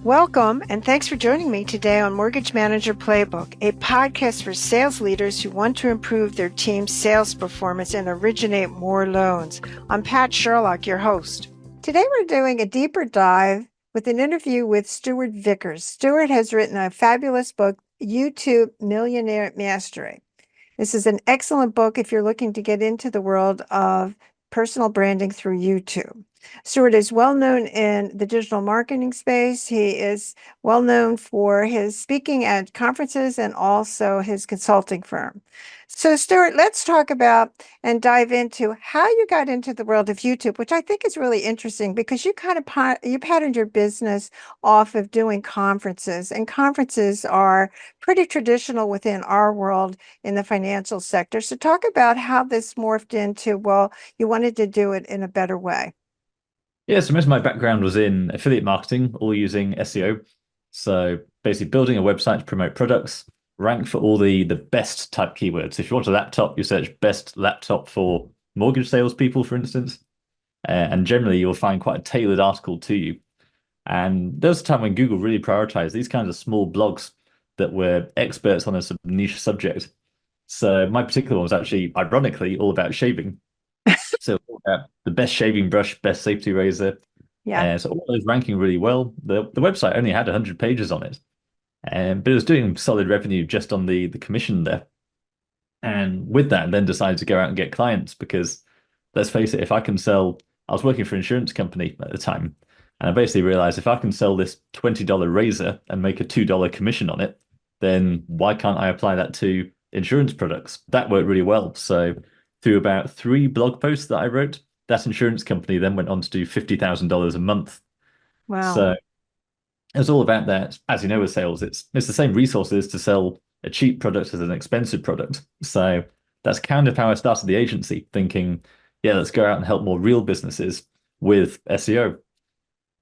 Welcome, and thanks for joining me today on Mortgage Manager Playbook, a podcast for sales leaders who want to improve their team's sales performance and originate more loans. I'm Pat Sherlock, your host. Today we're doing a deeper dive with an interview with Stuart Vickers. Stuart has written a fabulous book, YouTube Millionaire Mastery. This is an excellent book if you're looking to get into the world of personal branding through YouTube. Stuart is well known in the digital marketing space. He is well known for his speaking at conferences and also his consulting firm. So, Stuart, let's talk about and dive into how you got into the world of YouTube, which I think is really interesting because you kind of you patterned your business off of doing conferences, and conferences are pretty traditional within our world in the financial sector. So, talk about how this morphed into, well, you wanted to do it in a better way. Yeah, so most of my background was in affiliate marketing, all using SEO. So basically building a website to promote products, rank for all the best type keywords. If you want a laptop, you search best laptop for mortgage salespeople, for instance. And generally you'll find quite a tailored article to you. And there was a time when Google really prioritized these kinds of small blogs that were experts on a niche subject. So my particular one was actually, ironically, all about shaving. So the best shaving brush, best safety razor. Yeah. So all those ranking really well. The website only had 100 pages on it, but it was doing solid revenue just on the commission there. And with that, then decided to go out and get clients because let's face it, if I can sell, I was working for an insurance company at the time, and I basically realized if I can sell this $20 razor and make a $2 commission on it, then why can't I apply that to insurance products? That worked really well. So through about 3 blog posts that I wrote, that insurance company then went on to do $50,000 a month. Wow. So it was all about that. As you know, with sales, it's the same resources to sell a cheap product as an expensive product. So that's kind of how I started the agency, thinking, yeah, let's go out and help more real businesses with SEO.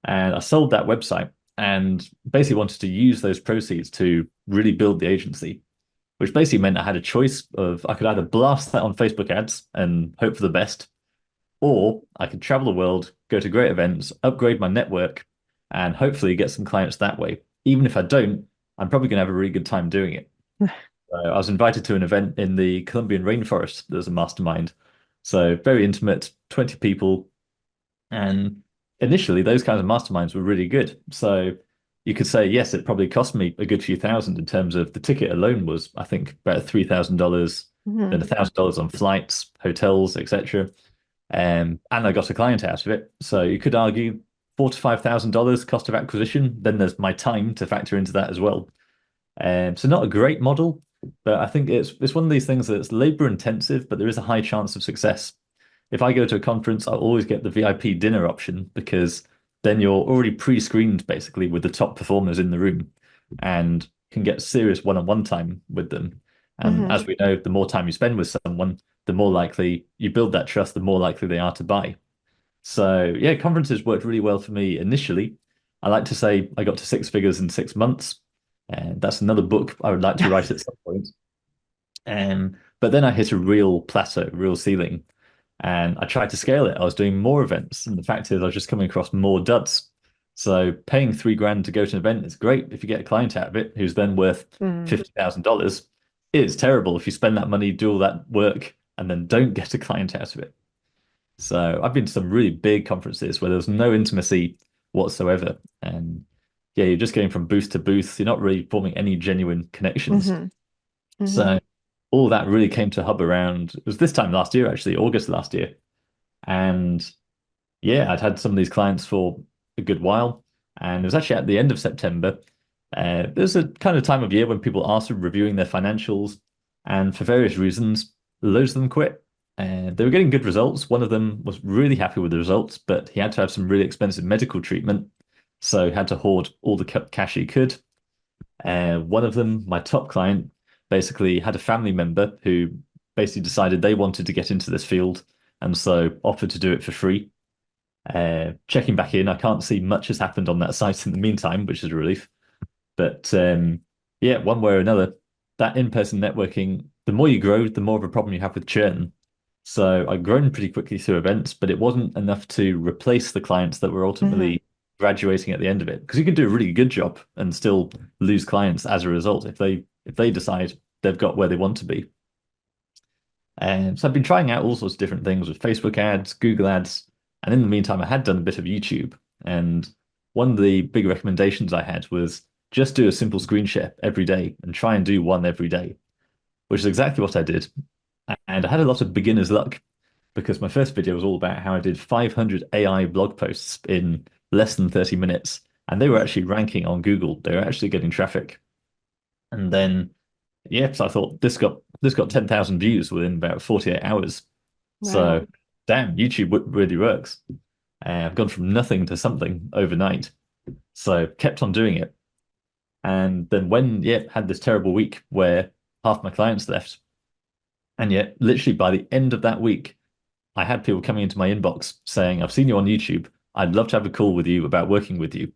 And I sold that website and basically wanted to use those proceeds to really build the agency, which basically meant I had a choice of I could either blast that on Facebook ads and hope for the best, or I could travel the world, go to great events, upgrade my network, and hopefully get some clients that way. Even if I don't, I'm probably going to have a really good time doing it. I was invited to an event in the Colombian rainforest. There's a mastermind. So very intimate, 20 people. And initially, those kinds of masterminds were really good. So you could say, yes, it probably cost me a good few thousand in terms of the ticket alone was, I think, about $3,000, then Mhm. $1,000 on flights, hotels, etc. And I got a client out of it. So you could argue $4,000 to $5,000 cost of acquisition. Then there's my time to factor into that as well. So not a great model, but I think it's one of these things that's labor intensive, but there is a high chance of success. If I go to a conference, I'll always get the VIP dinner option because then you're already pre-screened basically with the top performers in the room and can get serious one-on-one time with them. And Mhm. as we know, the more time you spend with someone, the more likely you build that trust, the more likely they are to buy. So yeah, conferences worked really well for me initially. I like to say I got to 6 figures in 6 months. And that's another book I would like to write at some point. But then I hit a real plateau, real ceiling, and I tried to scale it. I was doing more events, and the fact is, I was just coming across more duds. So paying 3 grand to go to an event is great if you get a client out of it who's then worth Mhm. $50,000. It's terrible if you spend that money, do all that work, and then don't get a client out of it. So I've been to some really big conferences where there's no intimacy whatsoever, and yeah, you're just going from booth to booth. You're not really forming any genuine connections. Mhm. Mhm. So all that really came to hub around, it was this time last year, actually, August last year. And yeah, I'd had some of these clients for a good while. And it was actually at the end of September. There's a kind of time of year when people are sort of reviewing their financials. And for various reasons, loads of them quit. They were getting good results. One of them was really happy with the results, but he had to have some really expensive medical treatment. So he had to hoard all the cash he could. One of them, my top client, basically had a family member who basically decided they wanted to get into this field and so offered to do it for free. Checking back in, I can't see much has happened on that site in the meantime, which is a relief. But yeah, one way or another, that in-person networking, the more you grow, the more of a problem you have with churn. So I've grown pretty quickly through events, but it wasn't enough to replace the clients that were Mhm. ultimately graduating at the end of it, because you can do a really good job and still lose clients as a result if they decide they've got where they want to be. And so I've been trying out all sorts of different things with Facebook ads, Google ads, and in the meantime, I had done a bit of YouTube. And one of the big recommendations I had was just do a simple screen share every day and try and do one every day, which is exactly what I did. And I had a lot of beginner's luck because my first video was all about how I did 500 AI blog posts in less than 30 minutes. And they were actually ranking on Google. They were actually getting traffic. And then, yeah, so I thought this got 10,000 views within about 48 hours. Wow. So, damn, YouTube really works. I've gone from nothing to something overnight. So, kept on doing it. And then when, yeah, had this terrible week where half my clients left, and yet literally by the end of that week, I had people coming into my inbox saying, I've seen you on YouTube. I'd love to have a call with you about working with you.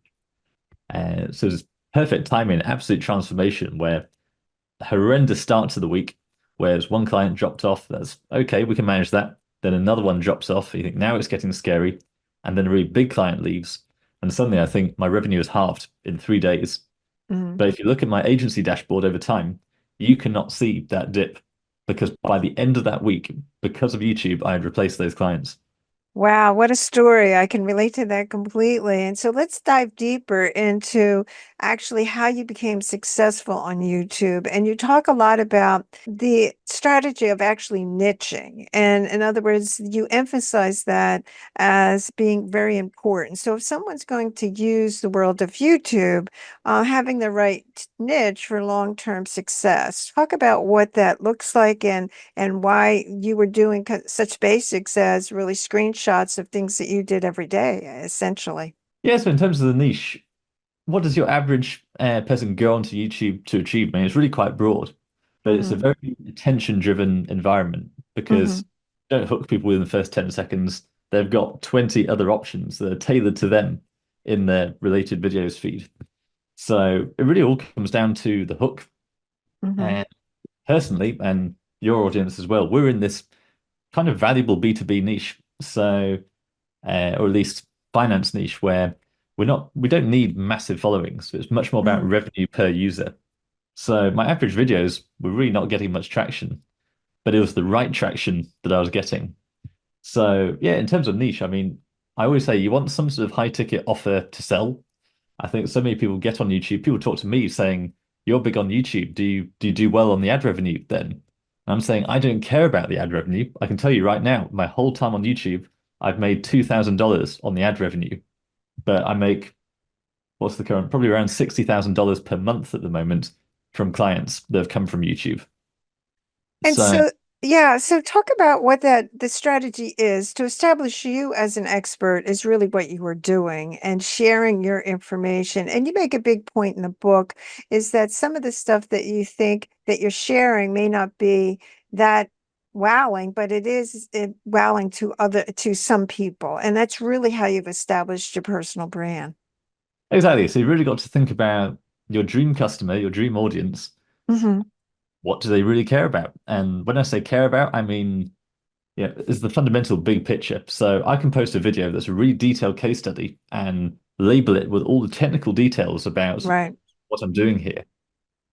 So it was perfect timing, absolute transformation where horrendous start to the week, whereas one client dropped off. That's okay, we can manage that. Then another one drops off. You think now it's getting scary. And then a really big client leaves. And suddenly I think my revenue is halved in 3 days. Mhm. But if you look at my agency dashboard over time, you cannot see that dip because by the end of that week, because of YouTube, I had replaced those clients. Wow, what a story. I can relate to that completely. And so let's dive deeper into actually how you became successful on YouTube. And you talk a lot about the strategy of actually niching. And in other words, you emphasize that as being very important. So if someone's going to use the world of YouTube, having the right niche for long-term success, talk about what that looks like and why you were doing such basics as really screenshots of things that you did every day, essentially. Yeah, so in terms of the niche, what does your average person go onto YouTube to achieve? I mean, it's really quite broad, but it's a Hmm. very attention-driven environment Hmm. because don't hook people within the first 10 seconds. They've got 20 other options that are tailored to them in their related videos feed. So it really all comes down to the hook. Hmm. And personally, and your audience as well, we're in this kind of valuable B2B niche. So or at least finance niche where we don't need massive followings. It's much more about Hmm. revenue per user. So my average videos were really not getting much traction, but it was the right traction that I was getting. So yeah, in terms of niche, I mean, I always say you want some sort of high ticket offer to sell. I think so many people get on YouTube, people talk to me saying, "You're big on YouTube. Do you do well on the ad revenue then?" And I'm saying I don't care about the ad revenue. I can tell you right now, my whole time on YouTube, I've made $2,000 on the ad revenue, but I make what's the current, probably around $60,000 per month at the moment from clients that have come from YouTube. And So so, yeah, so talk about what that the strategy is to establish you as an expert is really what you were doing and sharing your information. And you make a big point in the book is that some of the stuff that you think that you're sharing may not be that wowing, but wowing to some people. And that's really how you've established your personal brand. exactly. So you really got to think about your dream customer, your dream audience. Hmm. What do they really care about? And when I say care about, I mean, yeah, is the fundamental big picture. So I can post a video that's a really detailed case study and label it with all the technical details about Right. what I'm doing here.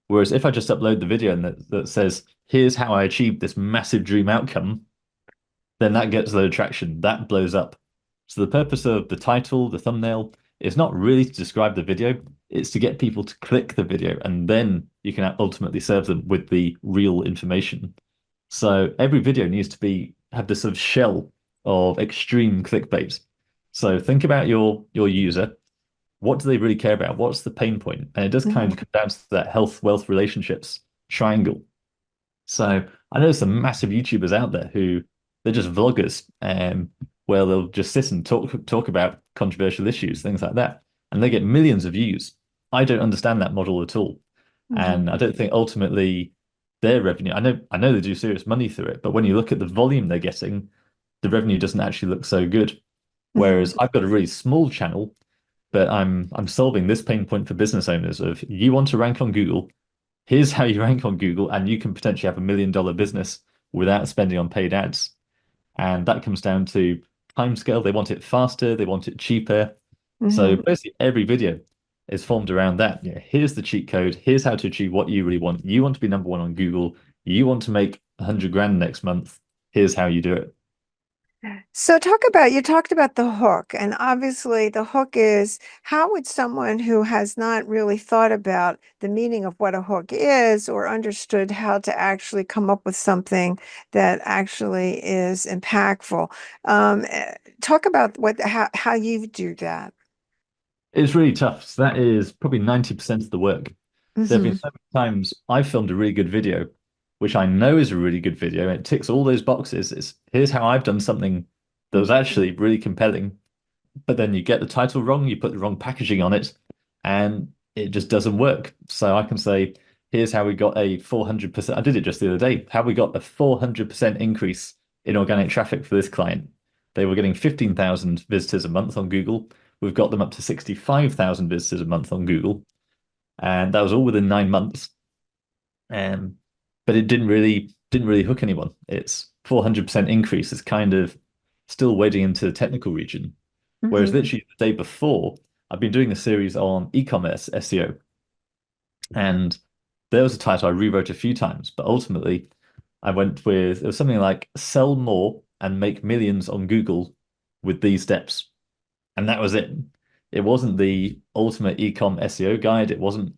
Whereas if I just upload the video and that says, here's how I achieved this massive dream outcome, then that gets low traction. That blows up. So the purpose of the title, the thumbnail, is not really to describe the video, it's to get people to click the video and then you can ultimately serve them with the real information. So every video needs to be have this sort of shell of extreme clickbait. So think about your user. What do they really care about? What's the pain point? And it does kind Hmm. of come down to that health, wealth, relationships triangle. So I know some massive YouTubers out there who they're just vloggers, where they'll just sit and talk about controversial issues, things like that, and they get millions of views. I don't understand that model at all, Hmm. and I don't think ultimately their revenue. I know they do serious money through it, but when you look at the volume they're getting, the revenue doesn't actually look so good. Hmm. Whereas I've got a really small channel, but I'm solving this pain point for business owners of you want to rank on Google, here's how you rank on Google, and you can potentially have $1 million business without spending on paid ads. And that comes down to timescale. They want it faster, they want it cheaper. So Hmm. basically every video is formed around that. Yeah, here's the cheat code. Here's how to achieve what you really want. You want to be number one on Google. You want to make 100 grand next month. Here's how you do it. So you talked about the hook, and obviously the hook is how would someone who has not really thought about the meaning of what a hook is or understood how to actually come up with something that actually is impactful. Talk about how you do that. It's really tough. So that is probably 90% of the work. There have been Hmm. so many times I've filmed a really good video, which I know is a really good video. And it ticks all those boxes. It's here's how I've done something that was actually really compelling. But then you get the title wrong, you put the wrong packaging on it, and it just doesn't work. So I can say, here's how we got a 400%. I did it just the other day. How we got a 400% increase in organic traffic for this client. They were getting 15,000 visitors a month on Google. We've got them up to 65,000 visitors a month on Google. And that was all within 9 months. Um, but it didn't really hook anyone. It's 400% increase is kind of still wading into the technical region. Whereas Hmm. literally the day before, I've been doing a series on e-commerce SEO, and there was a title I rewrote a few times, but ultimately I went with it was something like sell more and make millions on Google with these steps. And that was it. It wasn't the ultimate ecom SEO guide. It wasn't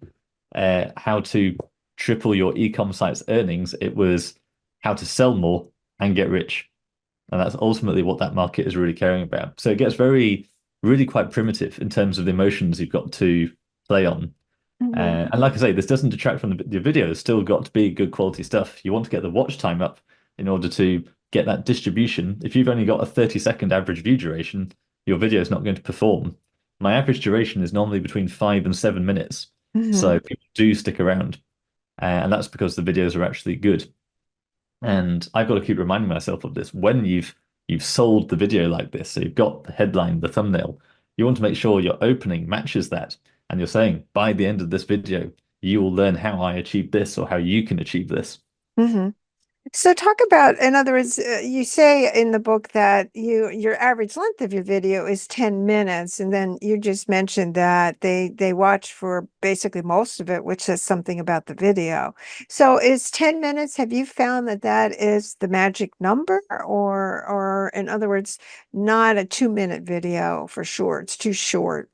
how to triple your ecom site's earnings. It was how to sell more and get rich. And that's ultimately what that market is really caring about. So it gets really quite primitive in terms of the emotions you've got to play on. Hmm. And like I say, this doesn't detract from the video. It's still got to be good quality stuff. You want to get the watch time up in order to get that distribution. If you've only got a 30-second average view duration, your video is not going to perform. My average duration is normally between 5 and 7 minutes. Hmm. So people do stick around. And that's because the videos are actually good. And I've got to keep reminding myself of this. When you've sold the video like this, so you've got the headline, the thumbnail, you want to make sure your opening matches that. And you're saying, by the end of this video, you will learn how I achieved this or how you can achieve this. Hmm. So talk about, in other words, you say in the book that your average length of your video is 10 minutes, and then you just mentioned that they watch for basically most of it, which says something about the video. So is 10 minutes, have you found that that is the magic number, or in other words, not a 2-minute video for sure, it's too short.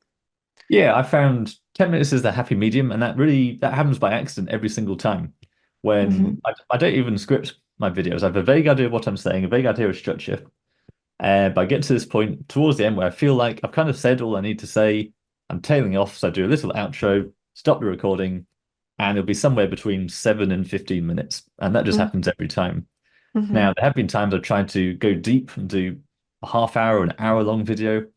Yeah, I found 10 minutes is the happy medium, and that happens by accident every single time. Hmm. When I don't even script my videos. I have a vague idea of what I'm saying, a vague idea of structure. But I get to this point towards the end where I feel like I've kind of said all I need to say. I'm tailing off, so I do a little outro, stop the recording, and it'll be somewhere between 7 and 15 minutes. And that just happens every time. Hmm. Now, there have been times I've tried to go deep and do a half hour, an hour long video,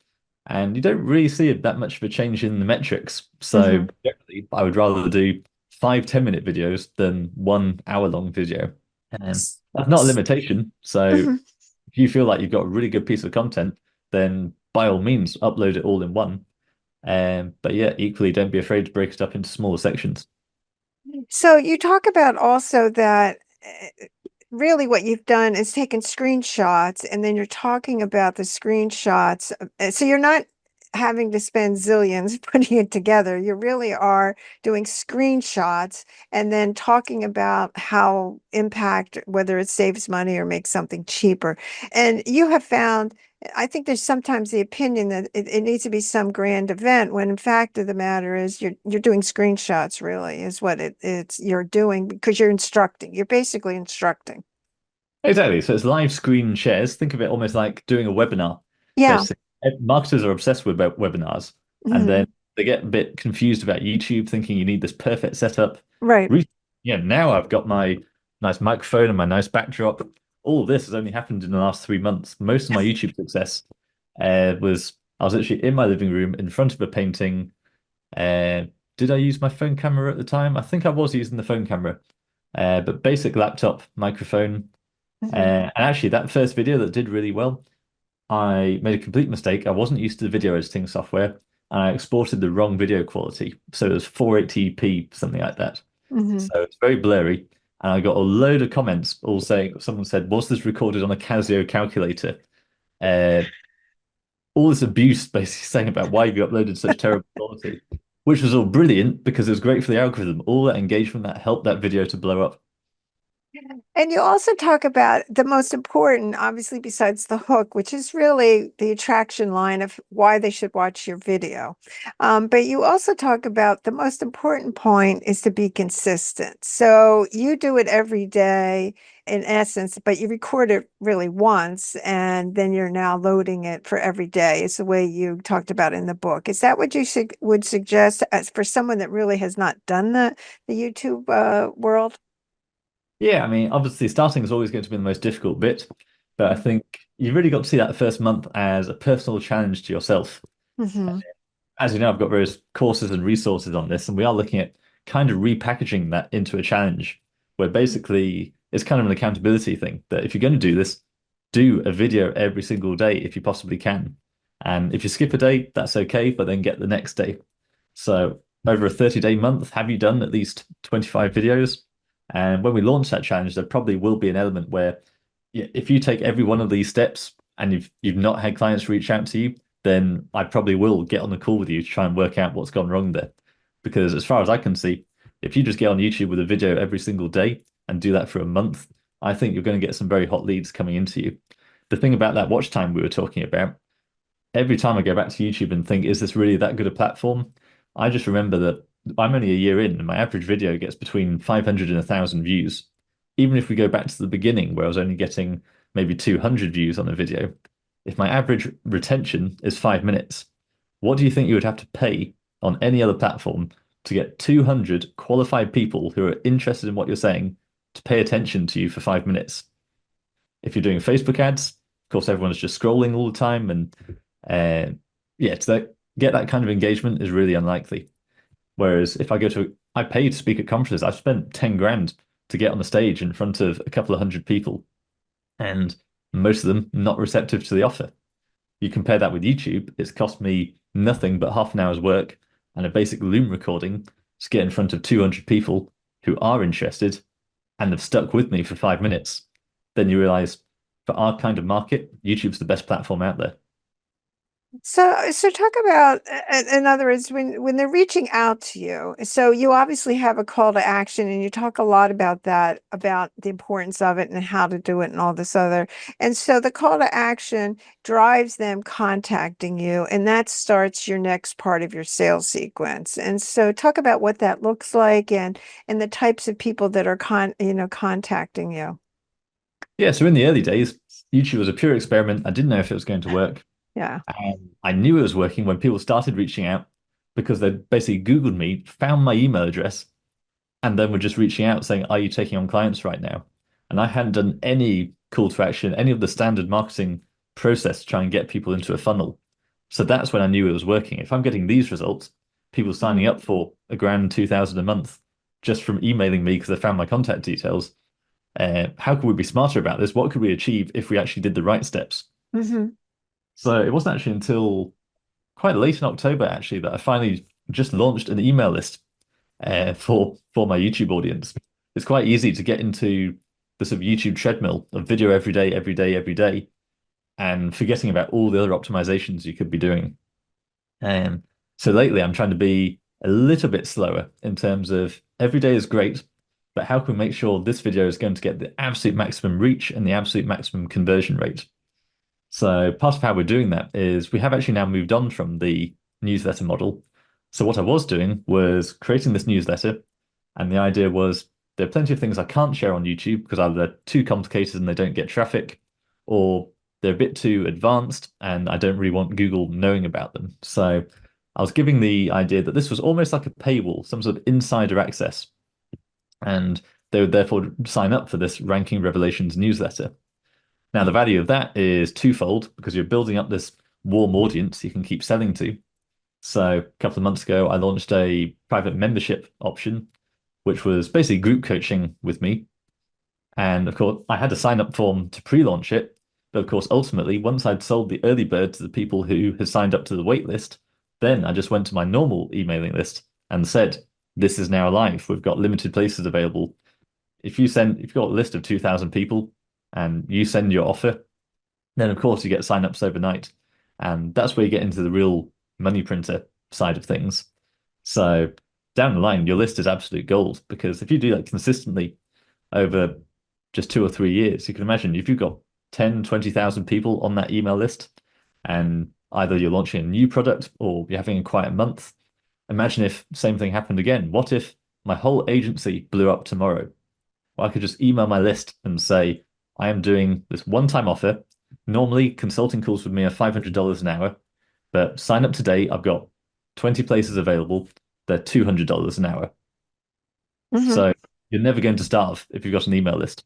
and you don't really see that much of a change in the metrics. So Hmm. generally, I would rather do 5, 10 minute videos than 1 hour long video. And that's not a limitation. So Hmm. if you feel like you've got a really good piece of content, then by all means, upload it all in one. But yeah, equally, don't be afraid to break it up into smaller sections. So you talk about also that really what you've done is taken screenshots and then you're talking about the screenshots. So you're not having to spend zillions putting it together. You really are doing screenshots and then talking about how impact, whether it saves money or makes something cheaper. And you have found I think there's sometimes the opinion that it needs to be some grand event when in fact of the matter is you're doing screenshots really is what it's you're doing because you're instructing. You're basically instructing. Exactly. So it's live screen shares. Think of it almost like doing a webinar. Yeah. Basically, marketers are obsessed with webinars, and Hmm. then they get a bit confused about YouTube, thinking you need this perfect setup. Right. Yeah, now I've got my nice microphone and my nice backdrop. All of this has only happened in the last 3 months. Most of my YouTube success was I was actually in my living room in front of a painting. Uh, did I use my phone camera at the time? I think I was using the phone camera, but basic laptop microphone. Hmm. And actually, that first video that did really well, I made a complete mistake. I wasn't used to the video editing software, and I exported the wrong video quality. So it was 480p, something like that. Hmm. So it's very blurry. And I got a load of comments all saying, someone said, was this recorded on a Casio calculator? Uh, all this abuse basically saying about why you uploaded such terrible quality, which was all brilliant because it was great for the algorithm. All that engagement that helped that video to blow up. And you also talk about the most important, obviously, besides the hook, which is really the attraction line of why they should watch your video. But you also talk about the most important point is to be consistent. So you do it every day in essence, but you record it really once and then you're now loading it for every day. It's the way you talked about in the book. Is that what you would suggest as for someone that really has not done the YouTube world? Yeah, I mean, obviously starting is always going to be the most difficult bit, but I think you've really got to see that first month as a personal challenge to yourself. Hmm. As you know, I've got various courses and resources on this, and we are looking at kind of repackaging that into a challenge where basically it's kind of an accountability thing that if you're going to do this, do a video every single day if you possibly can. And if you skip a day, that's okay, but then get the next day. So over a 30-day month, have you done at least 25 videos? And when we launch that challenge, there probably will be an element where if you take every one of these steps and you've not had clients reach out to you, then I probably will get on the call with you to try and work out what's gone wrong there. Because as far as I can see, if you just get on YouTube with a video every single day and do that for a month, I think you're going to get some very hot leads coming into you. The thing about that watch time we were talking about, every time I go back to YouTube and think, is this really that good a platform? I just remember that I'm only a year in and my average video gets between 500 and 1,000 views. Even if we go back to the beginning where I was only getting maybe 200 views on a video, if my average retention is 5 minutes, what do you think you would have to pay on any other platform to get 200 qualified people who are interested in what you're saying to pay attention to you for 5 minutes? If you're doing Facebook ads, of course, everyone's just scrolling all the time. And yeah, get that kind of engagement is really unlikely. Whereas if I pay to speak at conferences, I've spent 10 grand to get on the stage in front of a couple of hundred people, and most of them not receptive to the offer. You compare that with YouTube, it's cost me nothing but half an hour's work and a basic Loom recording to get in front of 200 people who are interested and have stuck with me for 5 minutes. Then you realize for our kind of market, YouTube's the best platform out there. So talk about, in other words, when they're reaching out to you, so you obviously have a call to action and you talk a lot about that, about the importance of it and how to do it and all this other. And so the call to action drives them contacting you, and that starts your next part of your sales sequence. And so talk about what that looks like and the types of people that are contacting you. Yeah, so in the early days, YouTube was a pure experiment. I didn't know if it was going to work. Yeah. And I knew it was working when people started reaching out because they basically Googled me, found my email address, and then were just reaching out saying, are you taking on clients right now? And I hadn't done any call to action, any of the standard marketing process to try and get people into a funnel. So that's when I knew it was working. If I'm getting these results, people signing up for a grand 2,000 a month just from emailing me because they found my contact details, how could we be smarter about this? What could we achieve if we actually did the right steps? Hmm. So it wasn't actually until quite late in October, actually, that I finally just launched an email list for my YouTube audience. It's quite easy to get into the sort of YouTube treadmill of video every day, every day, every day, and forgetting about all the other optimizations you could be doing. Um, so lately, I'm trying to be a little bit slower in terms of every day is great, but how can we make sure this video is going to get the absolute maximum reach and the absolute maximum conversion rate? So part of how we're doing that is we have actually now moved on from the newsletter model. So what I was doing was creating this newsletter, and the idea was there are plenty of things I can't share on YouTube because either they're too complicated and they don't get traffic, or they're a bit too advanced and I don't really want Google knowing about them. So I was giving the idea that this was almost like a paywall, some sort of insider access, and they would therefore sign up for this Ranking Revelations newsletter. Now, the value of that is twofold because you're building up this warm audience you can keep selling to. So a couple of months ago, I launched a private membership option, which was basically group coaching with me. And of course, I had a sign up form to pre-launch it. But of course, ultimately, once I'd sold the early bird to the people who had signed up to the wait list, then I just went to my normal emailing list and said, this is now live. We've got limited places available. If you've got a list of 2,000 people and you send your offer, then of course you get signups overnight. And that's where you get into the real money printer side of things. So down the line, your list is absolute gold because if you do that consistently over just 2 or 3 years, you can imagine if you've got 10, 20,000 people on that email list and either you're launching a new product or you're having a quiet month, imagine if same thing happened again. What if my whole agency blew up tomorrow? Well, I could just email my list and say, I am doing this one-time offer. Normally, consulting calls with me are $500 an hour, but sign up today. I've got 20 places available. They're $200 an hour. Hmm. So you're never going to starve if you've got an email list.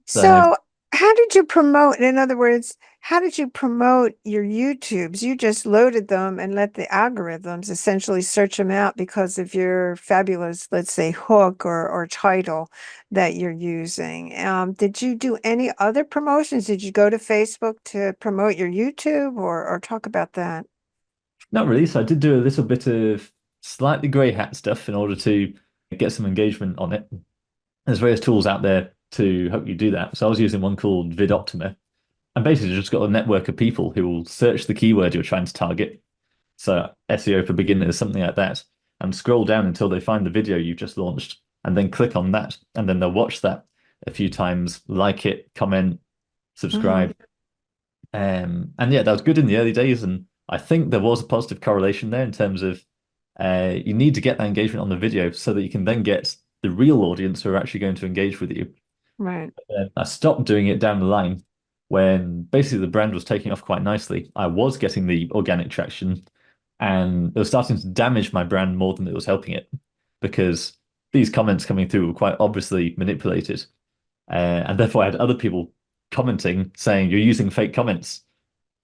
So So, how did you promote? In other words, how did you promote your YouTubes? You just loaded them and let the algorithms essentially search them out because of your fabulous, let's say, hook or title that you're using. Did you do any other promotions? Did you go to Facebook to promote your YouTube or talk about that? not really. So I did do a little bit of slightly grey hat stuff in order to get some engagement on it. There's various tools out there to help you do that. So I was using one called VidOptima, and basically just got a network of people who will search the keyword you're trying to target. So SEO for beginners, something like that, and scroll down until they find the video you've just launched, and then click on that, and then they'll watch that a few times, like it, comment, Hmm. subscribe. And yeah, that was good in the early days, and I think there was a positive correlation there in terms of you need to get that engagement on the video so that you can then get the real audience who are actually going to engage with you. Right. I stopped doing it down the line when basically the brand was taking off quite nicely. I was getting the organic traction and it was starting to damage my brand more than it was helping it because these comments coming through were quite obviously manipulated. And therefore, I had other people commenting saying, You're using fake comments.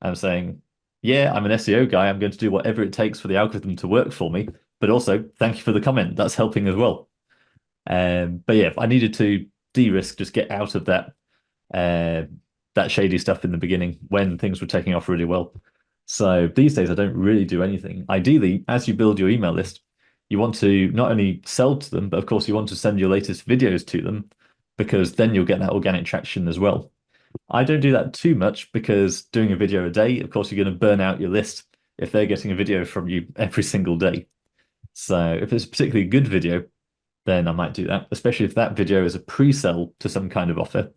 I'm saying, Yeah, I'm an SEO guy. I'm going to do whatever it takes for the algorithm to work for me. But also, thank you for the comment. That's helping as well. But yeah, I needed to de-risk, just get out of uh, that shady stuff in the beginning when things were taking off really well. So these days, I don't really do anything. Ideally, as you build your email list, you want to not only sell to them, but of course, you want to send your latest videos to them because then you'll get that organic traction as well. I don't do that too much because doing a video a day, of course, you're going to burn out your list if they're getting a video from you every single day. So if it's a particularly good video, then I might do that, especially if that video is a pre-sell to some kind of offer.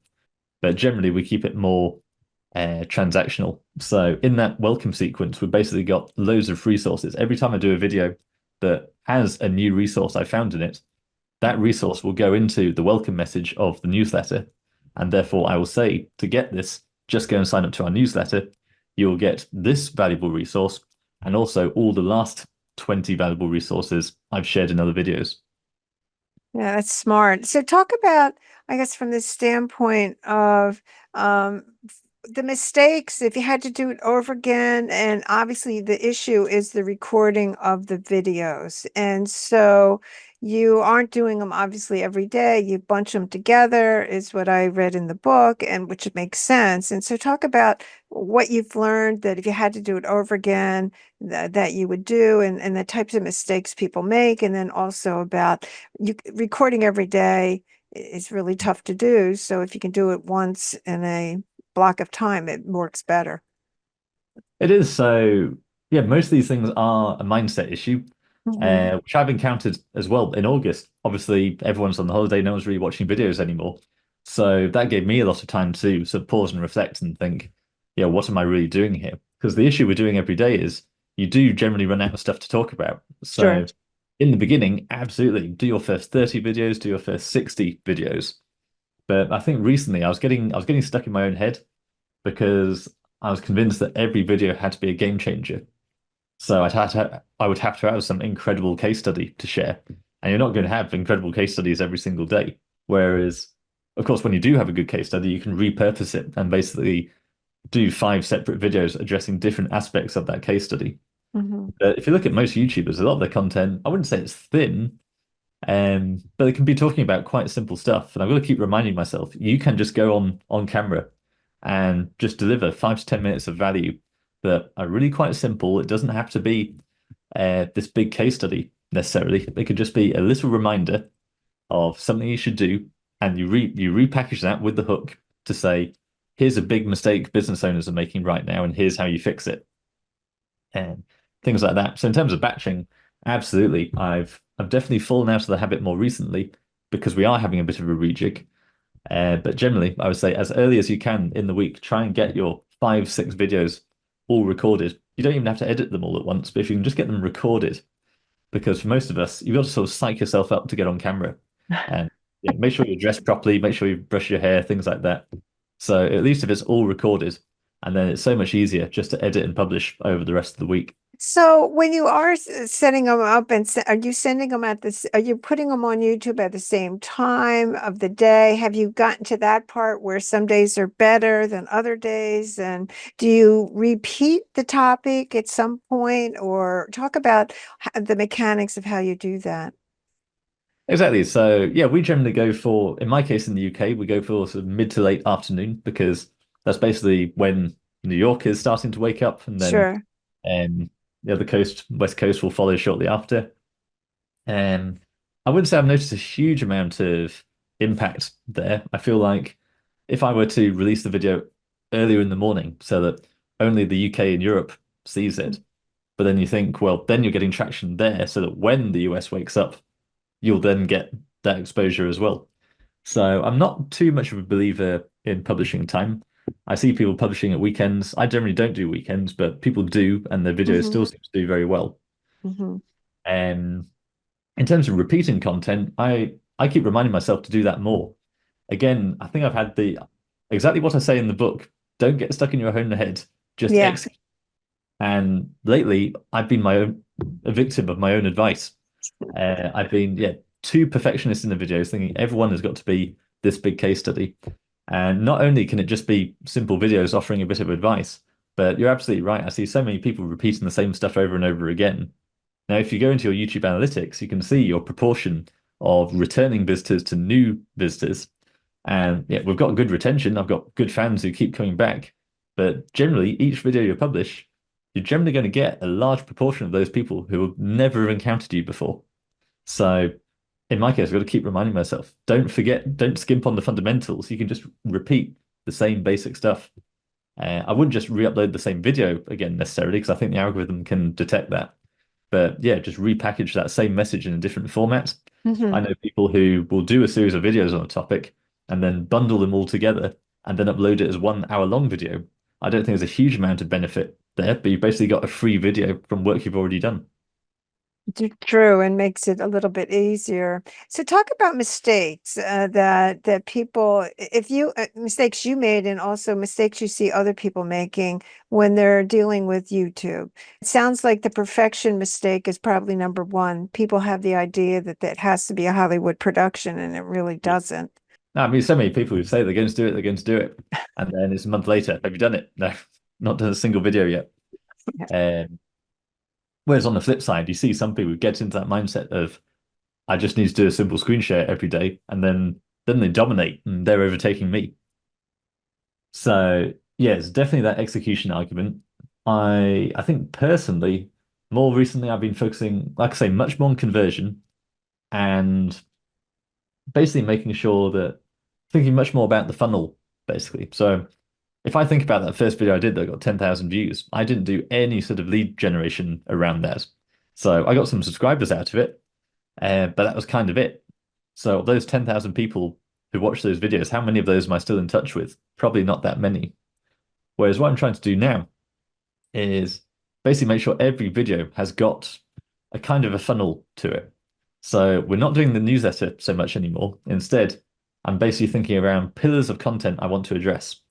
But generally, we keep it more transactional. So in that welcome sequence, we've basically got loads of resources. Every time I do a video that has a new resource I found in it, that resource will go into the welcome message of the newsletter. And therefore, I will say, to get this, just go and sign up to our newsletter. You'll get this valuable resource and also all the last 20 valuable resources I've shared in other videos. Yeah, that's smart. So talk about, I guess, from the standpoint of the mistakes, if you had to do it over again, and obviously the issue is the recording of the videos. And so you aren't doing them obviously every day. You bunch them together, is what I read in the book, and which makes sense. And so talk about what you've learned that if you had to do it over again, that you would do, and the types of mistakes people make, and then also about you recording every day is really tough to do. So if you can do it once in a block of time, it works better. It is. So, yeah, most of these things are a mindset issue, Hmm. which I've encountered as well in August. Obviously, everyone's on the holiday, no one's really watching videos anymore. So that gave me a lot of time to sort of pause and reflect and think, yeah, what am I really doing here? Because the issue we're doing every day is you do generally run out of stuff to talk about. Sure. So in the beginning, absolutely, do your first 30 videos, do your first 60 videos. But I think recently I was getting stuck in my own head because I was convinced that every video had to be a game changer. So I would have to have some incredible case study to share. And you're not going to have incredible case studies every single day. Whereas, of course, when you do have a good case study, you can repurpose it and basically do 5 separate videos addressing different aspects of that case study. Hmm. But if you look at most YouTubers, a lot of their content, I wouldn't say it's thin, but they can be talking about quite simple stuff. And I've got to keep reminding myself, you can just go on camera and just deliver 5 to 10 minutes of value that are really quite simple. It doesn't have to be this big case study necessarily. It could just be a little reminder of something you should do, and you repackage that with the hook to say, here's a big mistake business owners are making right now, and here's how you fix it. and things like that. So in terms of batching, absolutely, I've definitely fallen out of the habit more recently because we are having a bit of a rejig. But generally, I would say as early as you can in the week, try and get your 5, 6 videos all recorded. You don't even have to edit them all at once, but if you can just get them recorded, because for most of us, you've got to sort of psych yourself up to get on camera. And yeah, make sure you're dressed properly, make sure you brush your hair, things like that. So at least if it's all recorded, and then it's so much easier just to edit and publish over the rest of the week. So when you are setting them up and are you sending them at this, are you putting them on YouTube at the same time of the day? Have you gotten to that part where some days are better than other days? And do you repeat the topic at some point or talk about the mechanics of how you do that? Exactly. So yeah, we generally go for, in my case in the UK, we go for sort of mid to late afternoon because that's basically when New York is starting to wake up, and then Sure. the other coast, West Coast, will follow shortly after. Um, I wouldn't say I've noticed a huge amount of impact there. I feel like if I were to release the video earlier in the morning so that only the UK and Europe sees it, but then you think, well, then you're getting traction there so that when the US wakes up, you'll then get that exposure as well. So I'm not too much of a believer in publishing time. I see people publishing at weekends. I generally don't do weekends, but people do, and their videos Hmm. still seem to do very well. Hmm. And in terms of repeating content, I keep reminding myself to do that more. Again, I think I've had the exactly what I say in the book. Don't get stuck in your own head. Just Yeah. execute. And lately, I've been a victim of my own advice. I've been, yeah, too perfectionist in the videos, thinking everyone has got to be this big case study. And not only can it just be simple videos offering a bit of advice, but you're absolutely right. I see so many people repeating the same stuff over and over again. Now, if you go into your YouTube analytics, you can see your proportion of returning visitors to new visitors. And yeah, we've got good retention. I've got good fans who keep coming back. But generally, each video you publish, you're generally going to get a large proportion of those people who have never encountered you before. So in my case, I've got to keep reminding myself, don't forget, don't skimp on the fundamentals. You can just repeat the same basic stuff. I wouldn't just re-upload the same video again necessarily, because I think the algorithm can detect that. But yeah, just repackage that same message in a different format. I Hmm. know people who will do a series of videos on a topic and then bundle them all together and then upload it as 1 hour long video. I don't think there's a huge amount of benefit there, but you've basically got a free video from work you've already done. True, and makes it a little bit easier. So talk about mistakes that people, if you mistakes you made, and also mistakes you see other people making when they're dealing with YouTube. It sounds like the perfection mistake is probably number one. People have the idea that that has to be a Hollywood production, and it really Yeah. doesn't. No, I mean, so many people who say they're going to do it, they're going to do it. And then it's a month later. Have you done it? No, not done a single video yet. Yeah. Um, Whereas on the flip side, you see some people who get into that mindset of, I just need to do a simple screen share every day, and then they dominate and they're overtaking me. So yeah, it's definitely that execution argument. I think personally, more recently I've been focusing, like I say, much more on conversion and basically making sure that thinking much more about the funnel, basically. So if I think about that first video I did that got 10,000 views, I didn't do any sort of lead generation around that. So I got some subscribers out of it, but that was kind of it. So of those 10,000 people who watched those videos, how many of those am I still in touch with? Probably not that many. Whereas what I'm trying to do now is basically make sure every video has got a kind of a funnel to it. So we're not doing the newsletter so much anymore. Instead, I'm basically thinking around pillars of content I want to address.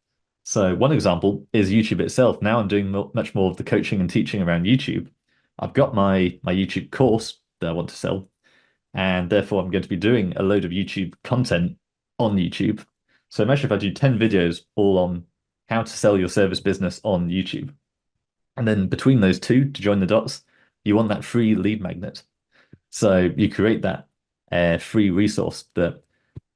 So one example is YouTube itself. Now I'm doing much more of the coaching and teaching around YouTube. I've got my YouTube course that I want to sell, and therefore I'm going to be doing a load of YouTube content on YouTube. So imagine if I do 10 videos all on how to sell your service business on YouTube. And then between those two, to join the dots, you want that free lead magnet. So you create that free resource that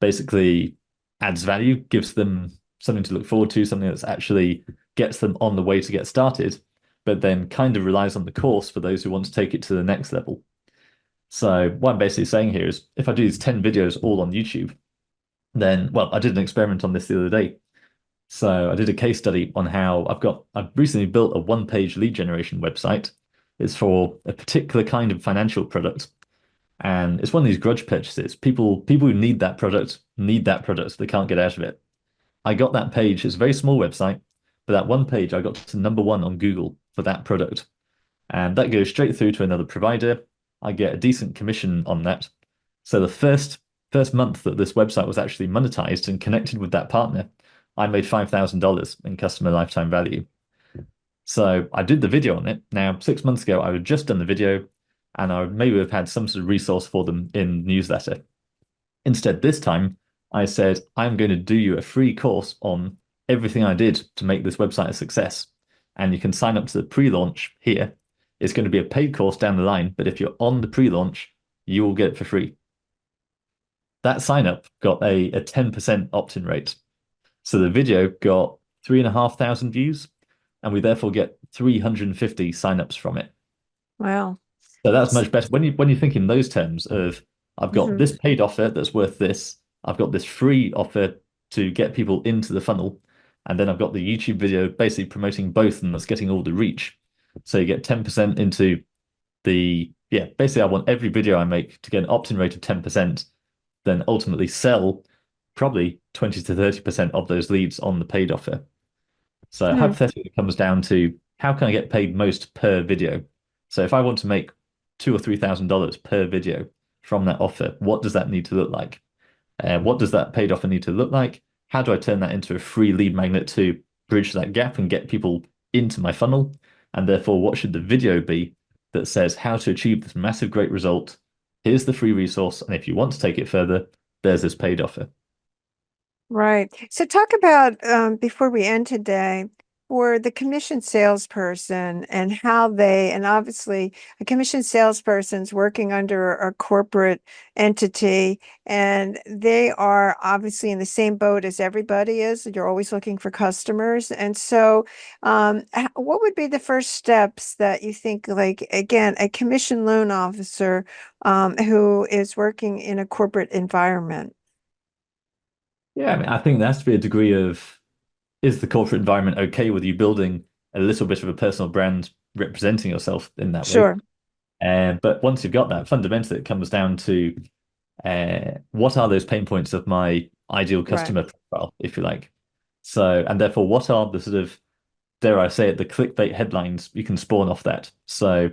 basically adds value, gives them something to look forward to, something that's actually gets them on the way to get started, but then kind of relies on the course for those who want to take it to the next level. So what I'm basically saying here is if I do these 10 videos all on YouTube, then, well, I did an experiment on this the other day. So I did a case study on how I've recently built a one-page lead generation website. It's for a particular kind of financial product. And it's one of these grudge purchases. People who need that product. They can't get out of it. I got that page. It's a very small website, but that one page I got to number one on Google for that product. And that goes straight through to another provider. I get a decent commission on that. So the first month that this website was actually monetized and connected with that partner, I made $5,000 in customer lifetime value. So I did the video on it. Now, 6 months ago, I had just done the video and I would maybe have had some sort of resource for them in the newsletter. Instead, this time, I said, I'm going to do you a free course on everything I did to make this website a success. And you can sign up to the pre-launch here. It's going to be a paid course down the line, but if you're on the pre-launch, you will get it for free. That sign up got a 10% opt-in rate. So the video got 3,500 views, and we therefore get 350 signups from it. Wow. So that's much better. When you think in those terms of I've got Mhm. this paid offer that's worth this, I've got this free offer to get people into the funnel, and then I've got the YouTube video basically promoting both and that's getting all the reach. So you get 10% into basically I want every video I make to get an opt-in rate of 10%, then ultimately sell probably 20 to 30% of those leads on the paid offer. So Hmm. hypothetically, it comes down to how can I get paid most per video? So if I want to make $2,000 or $3,000 per video from that offer, what does that need to look like? What does that paid offer need to look like? How do I turn that into a free lead magnet to bridge that gap and get people into my funnel? And therefore, what should the video be that says how to achieve this massive great result? Here's the free resource. And if you want to take it further, there's this paid offer. Right. So talk about before we end today for the commission salesperson and how and obviously a commission salesperson's working under a corporate entity and they are obviously in the same boat as everybody is. You're always looking for customers. And so what would be the first steps that you think, like, again, a commission loan officer who is working in a corporate environment? Yeah, I mean, I think there has to be a degree of is the corporate environment okay with you building a little bit of a personal brand representing yourself in that way? Sure. But once you've got that, fundamentally, it comes down to what are those pain points of my ideal Right. customer profile, if you like? So, and therefore, what are the sort of, dare I say it, the clickbait headlines you can spawn off that? So,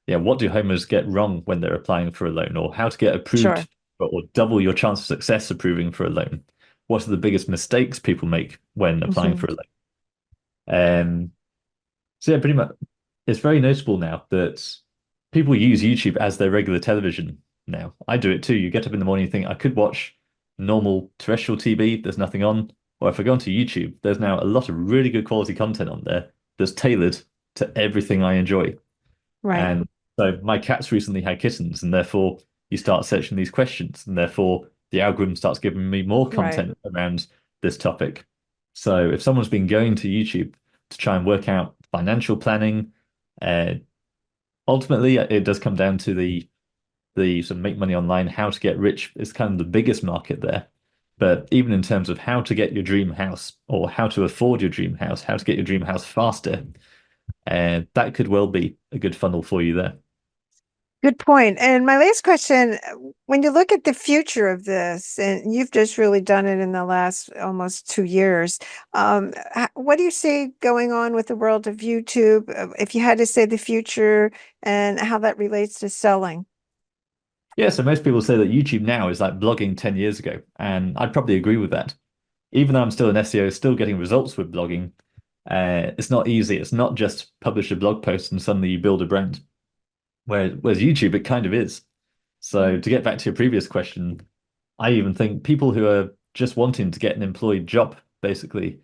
yeah, what do homeowners get wrong when they're applying for a loan, or how to get Sure. approved or double your chance of success approving for a loan? What are the biggest mistakes people make when applying Hmm. for a loan? So yeah, pretty much, it's very noticeable now that people use YouTube as their regular television now. I do it too. You get up in the morning and think, I could watch normal terrestrial TV, there's nothing on. Or if I go onto YouTube, there's now a lot of really good quality content on there that's tailored to everything I enjoy. Right. And so my cats recently had kittens, and therefore you start searching these questions, and therefore the algorithm starts giving me more Right. content around this topic. So if someone's been going to YouTube to try and work out financial planning, uh, ultimately it does come down to the sort of make money online, how to get rich is kind of the biggest market there. But even in terms of how to get your dream house or how to afford your dream house, how to get your dream house faster, that could well be a good funnel for you there. Good point. And my last question, when you look at the future of this, and you've just really done it in the last almost 2 years, what do you see going on with the world of YouTube? If you had to say the future and how that relates to selling. Yeah, so most people say that YouTube now is like blogging 10 years ago, and I'd probably agree with that. Even though I'm still an SEO, still getting results with blogging, it's not easy. It's not just publish a blog post and suddenly you build a brand. Whereas YouTube, it kind of is. So Mhm. to get back to your previous question, I even think people who are just wanting to get an employed job, basically,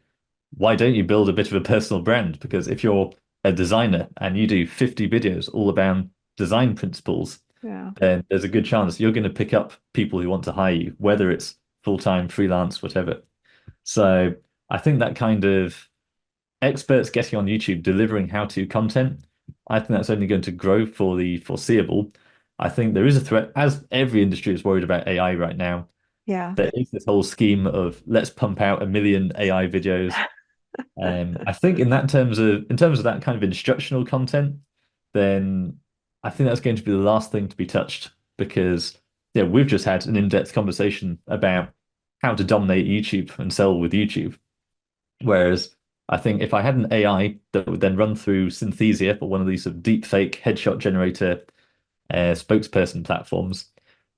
why don't you build a bit of a personal brand? Because if you're a designer and you do 50 videos all about design principles, Yeah. then there's a good chance you're going to pick up people who want to hire you, whether it's full-time, freelance, whatever. So I think that kind of experts getting on YouTube delivering how-to content, I think that's only going to grow for the foreseeable. I think there is a threat, as every industry is worried about AI right now. Yeah. There is this whole scheme of let's pump out a million AI videos I think in terms of that kind of instructional content, then I think that's going to be the last thing to be touched because yeah, we've just had an in-depth conversation about how to dominate YouTube and sell with YouTube. Whereas I think if I had an AI that would then run through Synthesia or one of these sort of deep fake headshot generator spokesperson platforms,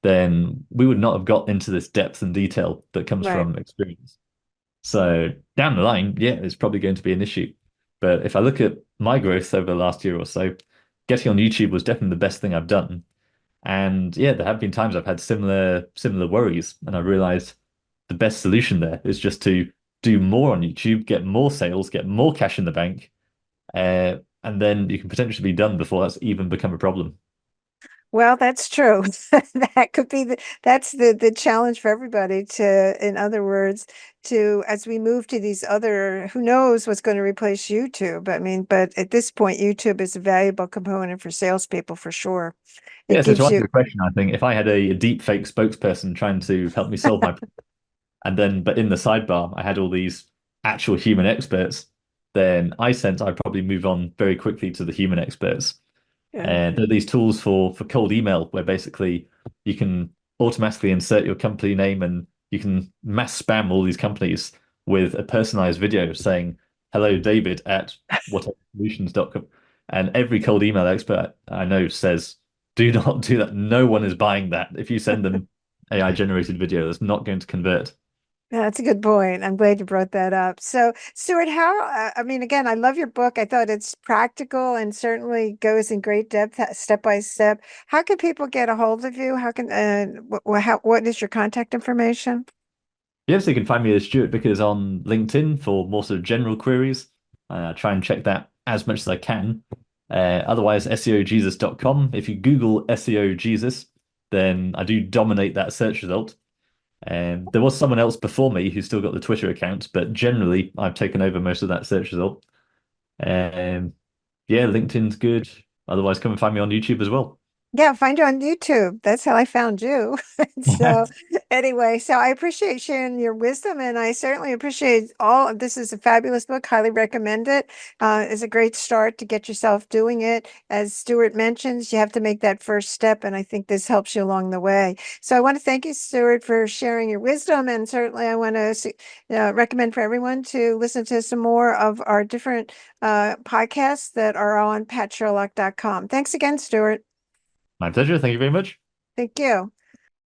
then we would not have got into this depth and detail that comes Right. from experience. So down the line, yeah, it's probably going to be an issue. But if I look at my growth over the last year or so, getting on YouTube was definitely the best thing I've done. And yeah, there have been times I've had similar worries, and I realized the best solution there is just to do more on YouTube, get more sales, get more cash in the bank, and then you can potentially be done before that's even become a problem. Well, that's true. That could be that's the challenge for everybody to, in other words, to as we move to these other, who knows what's going to replace YouTube. I mean, but at this point, YouTube is a valuable component for salespeople for sure. Yeah, It so to gives answer you, your question, I think if I had a deep fake spokesperson trying to help me solve my and then but in the sidebar I had all these actual human experts, then I sense I'd probably move on very quickly to the human experts. yeah. And there are these tools for cold email where basically you can automatically insert your company name and you can mass spam all these companies with a personalized video saying, "Hello, David at whateversolutions.com." And every cold email expert I know says, do not do that. No one is buying that. If you send them AI generated video, that's not going to convert. Yeah, that's a good point. I'm glad you brought that up. So, Stuart, I mean, again, I love your book. I thought it's practical and certainly goes in great depth, step by step. How can people get a hold of you? How can, what is your contact information? Yes, you can find me as Stuart Vickers on LinkedIn for more sort of general queries. Try and check that as much as I can. Otherwise, SEOJesus.com. If you Google SEO Jesus, then I do dominate that search result. There was someone else before me who still got the Twitter account, but generally I've taken over most of that search result. Um, yeah, LinkedIn's good. Otherwise, come and find me on YouTube as well. Yeah, find you on YouTube. That's how I found you. So anyway, so I appreciate sharing your wisdom and I certainly appreciate all of this is a fabulous book. Highly recommend it. It's a great start to get yourself doing it. As Stuart mentions, you have to make that first step, and I think this helps you along the way. So I want to thank you, Stuart, for sharing your wisdom, and certainly I want to recommend for everyone to listen to some more of our different podcasts that are on patsherlock.com. Thanks again, Stuart. My pleasure. Thank you very much. Thank you.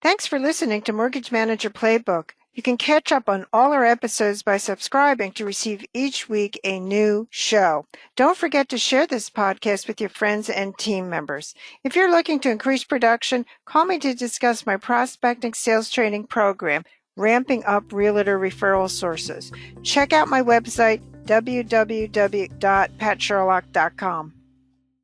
Thanks for listening to Mortgage Manager Playbook. You can catch up on all our episodes by subscribing to receive each week a new show. Don't forget to share this podcast with your friends and team members. If you're looking to increase production, call me to discuss my prospecting sales training program, Ramping Up Realtor Referral Sources. Check out my website, www.patsherlock.com.